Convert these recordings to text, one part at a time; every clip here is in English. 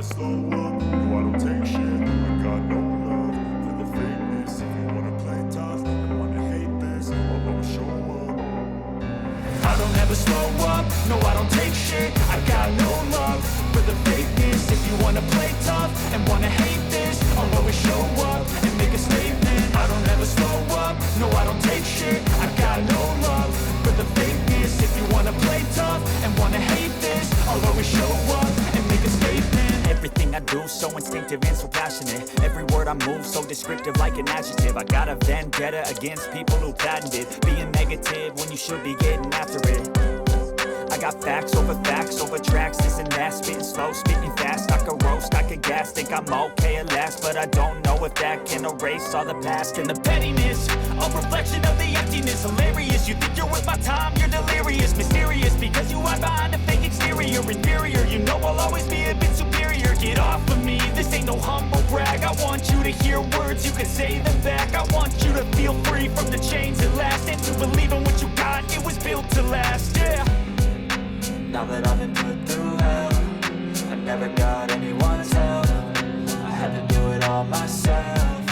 slow up, no I don't take shit. I got no love for the fakeness. If you wanna play tough and wanna hate this, I'll always show up. I don't ever slow up, no I don't take shit. I got no love for the fakeness. If you wanna play tough and wanna hate this, I'll always show up and make a statement. I don't ever slow up, no I don't take shit. I got no love for the fakeness. If you wanna play tough and wanna hate this, I'll always show up and make a statement. Everything I do so instinctive and so passionate. Every word I move so descriptive like an adjective. I got a vendetta against people who patented being negative when you should be getting after it. I got facts over tracks, this and that. Spitting slow, spitting fast, I could roast, I could gas. Think I'm okay at last, but I don't know if that can erase all the past. And the pettiness, a reflection of the emptiness. Hilarious, you think you're worth my time, you're delirious. Mysterious, because you hide behind a fake exterior. Inferior, you know I'll always be a bit superior. Get off of me, this ain't no humble brag. I want you to hear words, you can say them back. I want you to feel free from the chains at last, and to believe in what you got, it was built to last, yeah. Now that I've been put through hell, I never got anyone's help. I had to do it all myself.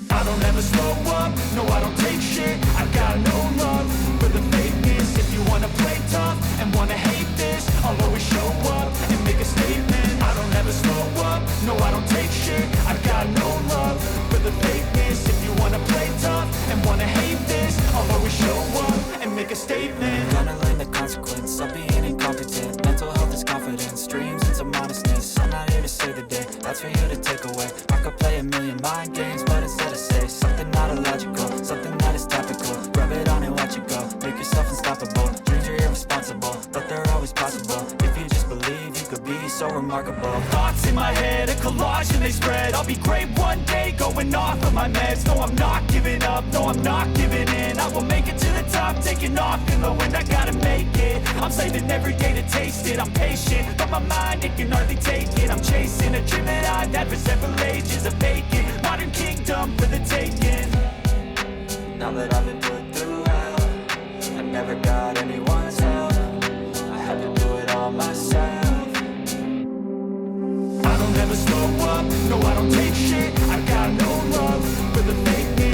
I don't ever slow up, no I don't take shit. I got no love for the fakeness. If you wanna play tough and wanna hate this, I'll always show up and make a statement. I don't ever slow up, no I don't take shit. I got no love for the fakeness. If you wanna play tough and wanna hate this, I'll always show up and make a statement. Gonna learn the consequence of being incompetent. Mental health is confidence, dreams and some honestness. I'm not here to save the day, that's for you to take away. I could play a million mind games, but instead I say something not illogical, something that is topical. Rub it on and watch it go, make yourself unstoppable. Dreams are irresponsible, but they're always possible. If you just believe, you could be so remarkable. Thoughts in my head, a collage and they spread. I'll be great one day, going off of my meds. No, I'm not giving up, no, I'm not giving in. I will make it to the top, taking off in the wind. I gotta make it, I'm saving every day to taste it. I'm patient, but my mind, it can hardly take it. I'm chasing a dream that I've had for several ages. A vacant, modern kingdom for the taking. Now that I've been put through hell, I never got anyone's help. I had to do it all myself. I don't ever slow up, no I don't take shit. I got no love for the fakeness.